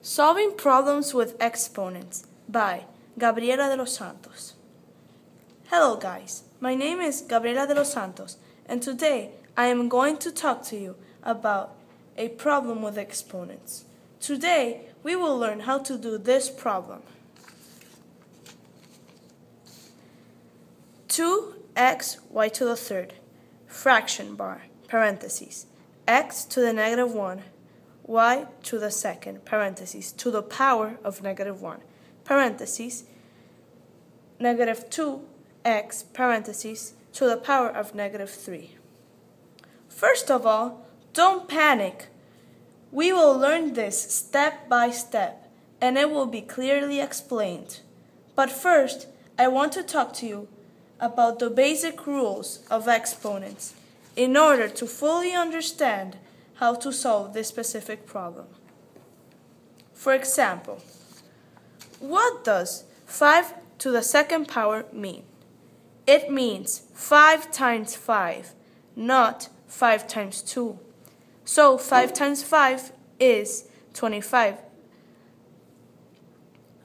Solving Problems with Exponents by Gabriela de los Santos. Hello guys, my name is Gabriela de los Santos, and today I am going to talk to you about a problem with exponents. Today we will learn how to do this problem. 2xy to the third, fraction bar, parentheses, x to the negative 1, y to the second, parentheses, to the power of negative 1, parentheses, negative 2x, parentheses, to the power of negative 3. First of all, don't panic. We will learn this step by step, and it will be clearly explained. But first, I want to talk to you about the basic rules of exponents in order to fully understand how to solve this specific problem. For example, what does 5 to the second power mean? It means 5 times 5, not 5 times 2. So 5 times 5 is 25.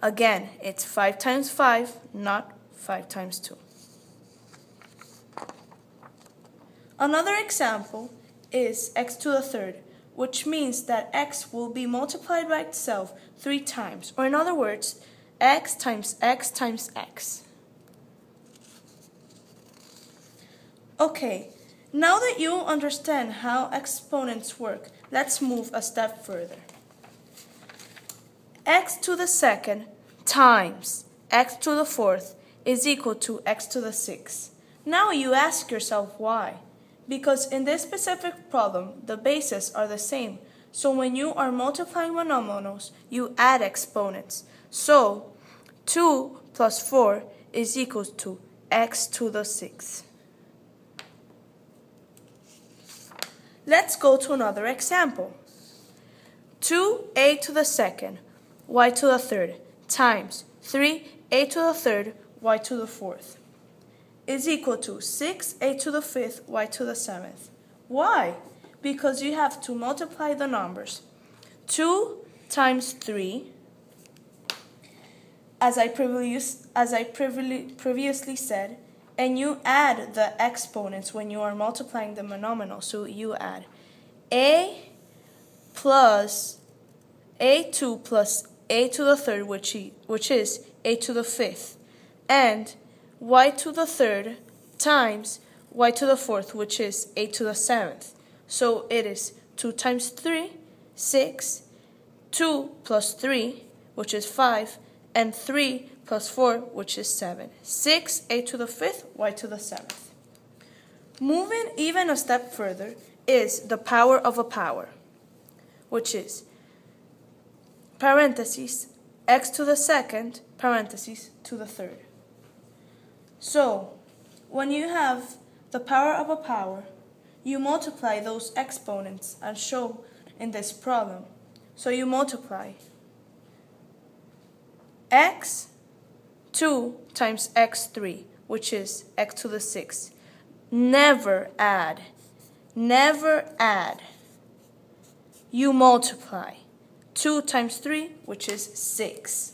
Again, it's 5 times 5, not 5 times 2. Another example is x to the third, which means that x will be multiplied by itself 3 times, or in other words, x times x times x. Okay, now that you understand how exponents work, let's move a step further. X to the second times x to the fourth is equal to x to the sixth. Now you ask yourself why. Because in this specific problem, the bases are the same. So when you are multiplying monomials, you add exponents. So 2 plus 4 is equal to x to the sixth. Let's go to another example. 2a to the second, y to the third, times 3a to the third, y to the fourth, is equal to 6a to the fifth, y to the seventh. Why? Because you have to multiply the numbers. 2 times 3, as I previously said, and you add the exponents when you are multiplying the monomial. So you add a plus a2 plus a to the third, which is a to the fifth, and y to the third times y to the fourth, which is a to the seventh. So it is 2 times 3, 6, 2 plus 3, which is 5, and 3 plus 4, which is 7. 6, a to the fifth, y to the seventh. Moving even a step further is the power of a power, which is parentheses, x to the second, parentheses, to the third. So, when you have the power of a power, you multiply those exponents as shown in this problem. So you multiply x2 times x3, which is x to the sixth. Never add. Never add. You multiply 2 times 3, which is 6.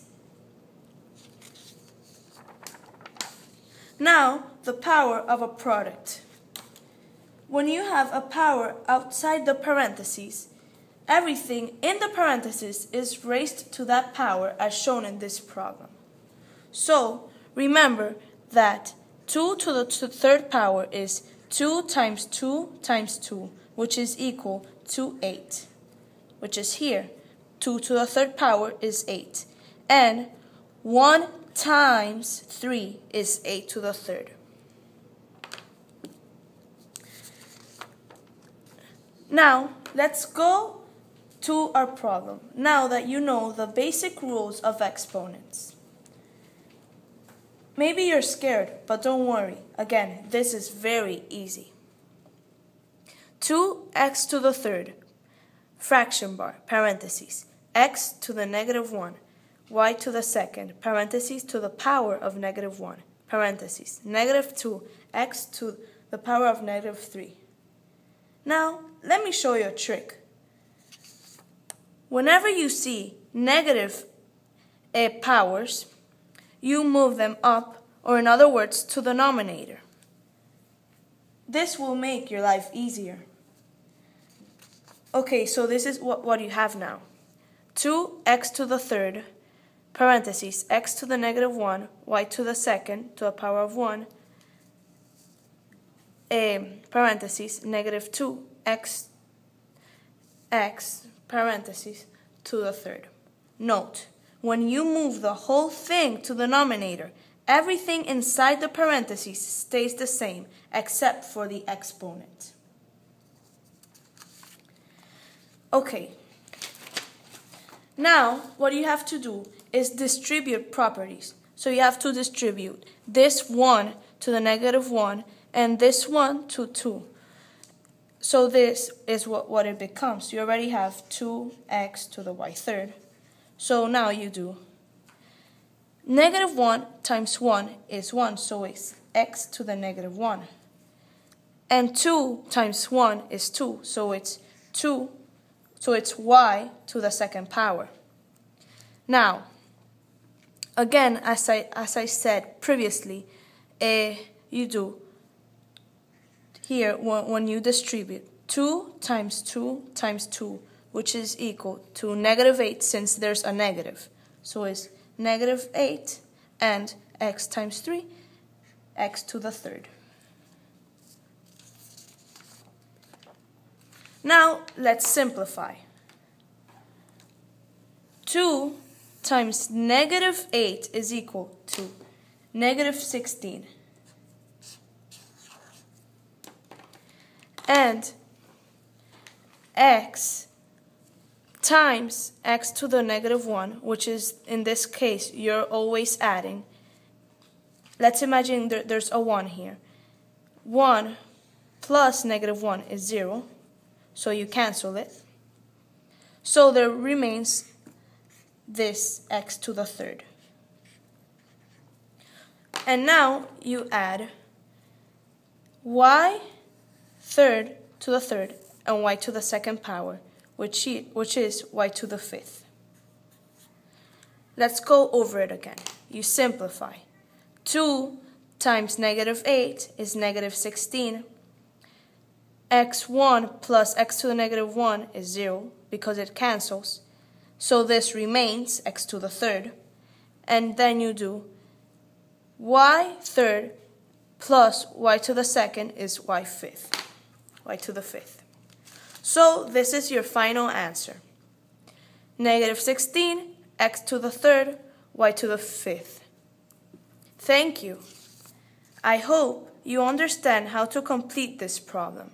Now, the power of a product. When you have a power outside the parentheses, everything in the parentheses is raised to that power as shown in this problem. So, remember that 2 to the third power is 2 times 2 times 2, which is equal to 8, which is here. 2 to the third power is 8, and 1 times 3 is 8 to the third. Now, let's go to our problem, now that you know the basic rules of exponents. Maybe you're scared, but don't worry. Again, this is very easy. 2x to the third, fraction bar, parentheses, x to the negative 1, y to the second, parentheses, to the power of negative 1, parentheses, negative 2, x to the power of negative 3. Now, let me show you a trick. Whenever you see negative powers, you move them up, or in other words, to the denominator. This will make your life easier. Okay, so this is what you have now. 2x to the third, parentheses, x to the negative 1, y to the second, to the power of 1, parentheses, negative 2, x, parentheses, to the third. Note, when you move the whole thing to the denominator, everything inside the parentheses stays the same except for the exponent. Okay. Now, what you have to do is distribute properties. So you have to distribute this 1 to the negative 1 and this 1 to 2. So this is what it becomes. You already have 2x to the y third. So now you do negative 1 times 1 is 1, so it's x to the negative 1. And 2 times 1 is 2, so it's 2, so it's y to the second power. Now, again, as I said previously, you do here when you distribute 2 times 2 times 2, which is equal to negative 8 since there's a negative. So it's negative 8 and x times 3, x to the third. Now let's simplify. 2 times negative 8 is equal to negative 16. And x times x to the negative 1, which is, in this case, you're always adding. Let's imagine there's a 1 here. 1 plus negative 1 is 0, so you cancel it. So there remains this x to the third. And now you add y third to the third and y to the second power, which is y to the fifth. Let's go over it again. You simplify. 2 times negative 8 is negative 16. x1 plus x to the negative 1 is 0 because it cancels. So this remains x to the third. And then you do y third plus y to the second is y to the fifth. So this is your final answer. Negative 16, x to the third, y to the fifth. Thank you. I hope you understand how to complete this problem.